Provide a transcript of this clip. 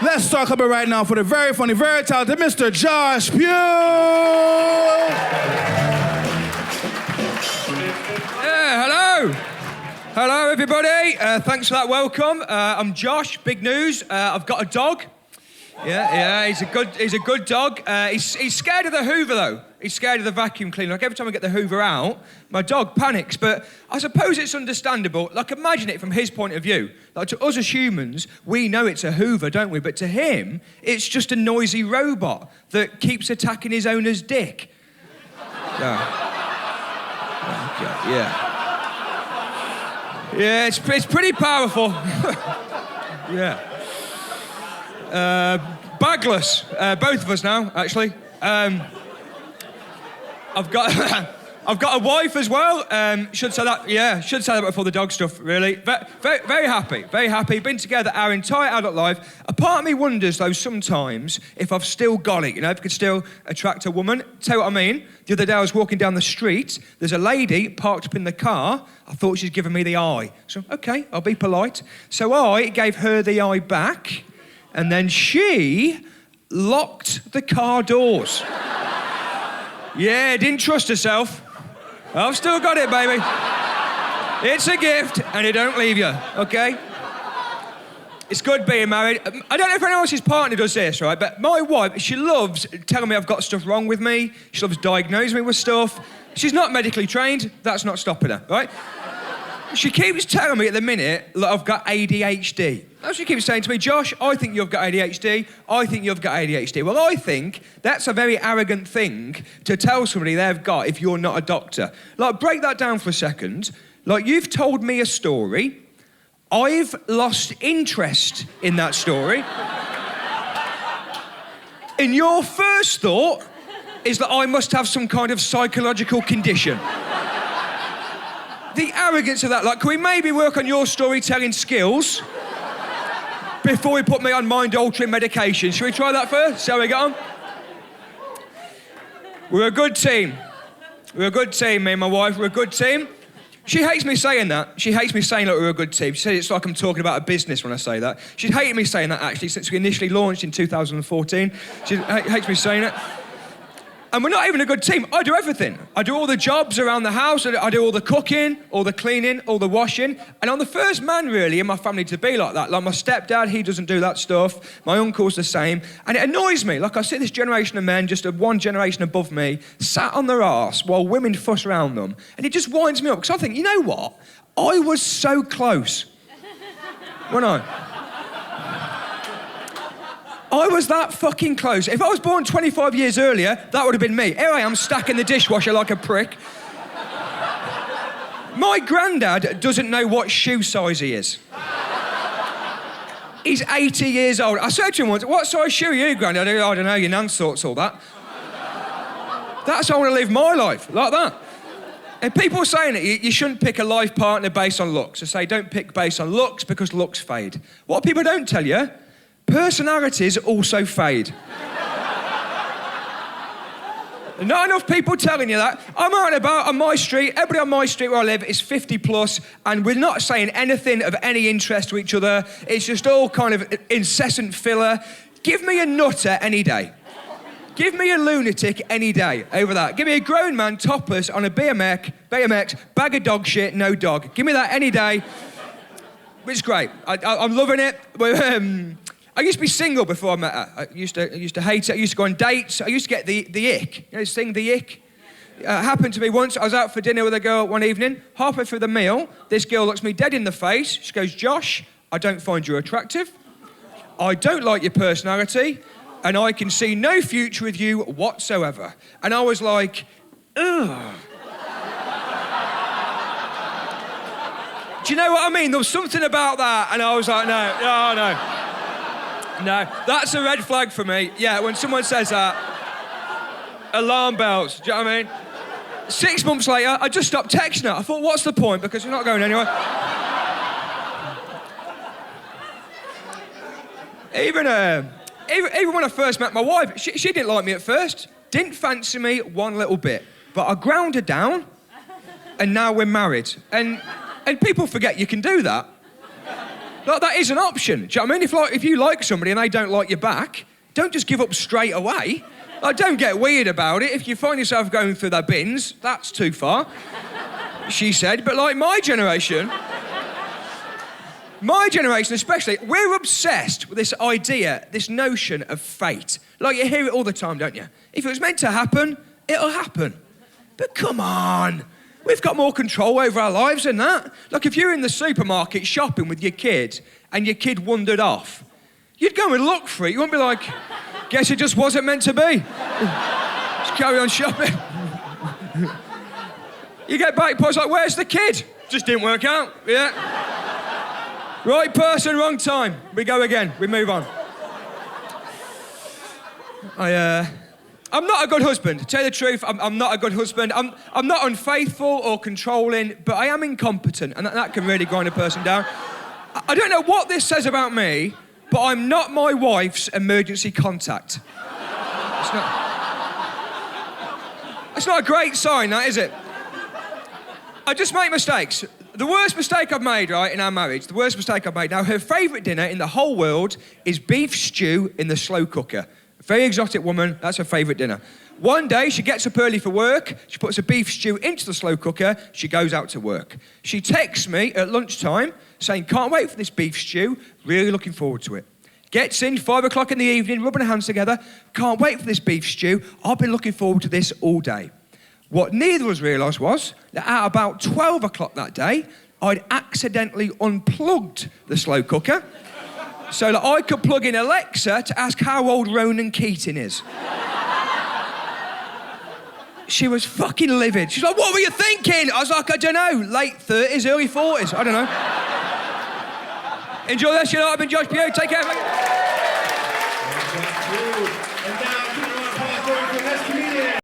Let's talk about right now for the very funny, very talented Mr. Josh Pugh. Yeah, hello. Hello, everybody. Thanks for that welcome. I'm Josh. Big news. I've got a dog. Yeah. He's a good dog. He's scared of the Hoover though. He's scared of the vacuum cleaner. Like every time I get the Hoover out, my dog panics. But I suppose it's understandable. Like imagine it from his point of view. Like to us as humans, we know it's a Hoover, don't we? But to him, it's just a noisy robot that keeps attacking his owner's dick. Yeah, it's pretty powerful. Yeah. Bagless, both of us now, actually. I've got a wife as well. Should say that before the dog stuff, really. Very happy. Been together our entire adult life. A part of me wonders, though, sometimes if I've still got it, if I could still attract a woman. Tell you what I mean. The other day I was walking down the street. There's a lady parked up in the car. I thought she's giving me the eye. So, okay, I'll be polite. So I gave her the eye back, and then she locked the car doors. Yeah, didn't trust herself. I've still got it, baby. It's a gift, and it don't leave you, okay? It's good being married. I don't know if anyone else's partner does this, right? But my wife, she loves telling me I've got stuff wrong with me. She loves diagnosing me with stuff. She's not medically trained. That's not stopping her, right? She keeps telling me at the minute that I've got ADHD. That's what she keeps saying to me, Josh, I think you've got ADHD. I think you've got ADHD. Well, I think that's a very arrogant thing to tell somebody they've got if you're not a doctor. Like, break that down for a second. Like, you've told me a story. I've lost interest in that story. And your first thought is that I must have some kind of psychological condition. The arrogance of that, like, can we maybe work on your storytelling skills before we put me on mind-altering medication? Should we try that first? See how we get on? We're a good team. We're a good team, me and my wife. We're a good team. She hates me saying that. She hates me saying that we're a good team. She says it's like I'm talking about a business when I say that. She's hated me saying that, actually, since we initially launched in 2014. She hates me saying it. And we're not even a good team. I do everything. I do all the jobs around the house. I do all the cooking, all the cleaning, all the washing. And I'm the first man, really, in my family to be like that. Like my stepdad, he doesn't do that stuff. My uncle's the same. And it annoys me. Like I see this generation of men, just one generation above me, sat on their arse while women fuss around them. And it just winds me up. Because I think, you know what? I was so close. Wasn't I? I was that fucking close. If I was born 25 years earlier, that would have been me. Here I am stacking the dishwasher like a prick. My granddad doesn't know what shoe size he is. He's 80 years old. I said to him once, what size shoe are you, granddad? I don't know, your nan sorts all that. That's how I want to live my life, like that. And people are saying that you shouldn't pick a life partner based on looks. They say don't pick based on looks because looks fade. What people don't tell you, personalities also fade. Not enough people telling you that. I'm out and about on my street. Everybody on my street where I live is 50 plus, and we're not saying anything of any interest to each other. It's just all kind of incessant filler. Give me a nutter any day. Give me a lunatic any day over that. Give me a grown man topless on a BMX, bag of dog shit, no dog. Give me that any day. It's great. I'm loving it. I used to be single before I met her. I used to hate it. I used to go on dates. I used to get the ick. You know this thing, the ick? Happened to me once. I was out for dinner with a girl one evening. Halfway through the meal, this girl looks me dead in the face. She goes, Josh, I don't find you attractive. I don't like your personality. And I can see no future with you whatsoever. And I was like, ugh. Do you know what I mean? There was something about that. And I was like, no. No, that's a red flag for me. Yeah, when someone says that, alarm bells, do you know what I mean? 6 months later, I just stopped texting her. I thought, what's the point? Because we're not going anywhere. Even when I first met my wife, she didn't like me at first. Didn't fancy me one little bit. But I ground her down, and now we're married. And people forget you can do that. Like, that is an option. Do you know what I mean? If you like somebody and they don't like you back, don't just give up straight away. Like, don't get weird about it. If you find yourself going through their bins, that's too far, she said. But like my generation especially, we're obsessed with this idea, this notion of fate. Like, you hear it all the time, don't you? If it was meant to happen, it'll happen. But come on. We've got more control over our lives than that. Like, if you're in the supermarket shopping with your kid and your kid wandered off, you'd go and look for it. You wouldn't be like, guess it just wasn't meant to be. Just carry on shopping. You get back, Paul's like, where's the kid? Just didn't work out, yeah. Right person, wrong time. We go again, we move on. I'm not a good husband. To tell you the truth, I'm not a good husband. I'm not unfaithful or controlling, but I am incompetent, and that can really grind a person down. I don't know what this says about me, but I'm not my wife's emergency contact. It's not a great sign, that, is it? I just make mistakes. The worst mistake I've made, right, in our marriage, now, her favourite dinner in the whole world is beef stew in the slow cooker. Very exotic woman, that's her favourite dinner. One day, she gets up early for work, she puts a beef stew into the slow cooker, she goes out to work. She texts me at lunchtime saying, can't wait for this beef stew, really looking forward to it. Gets in, 5 o'clock in the evening, rubbing her hands together, can't wait for this beef stew, I've been looking forward to this all day. What neither of us realised was that at about 12 o'clock that day, I'd accidentally unplugged the slow cooker so that I could plug in Alexa to ask how old Ronan Keating is. She was fucking livid. She's like, what were you thinking? I was like, I don't know, late 30s, early 40s, I don't know. Enjoy that shit. I've been Josh Pugh. Take care.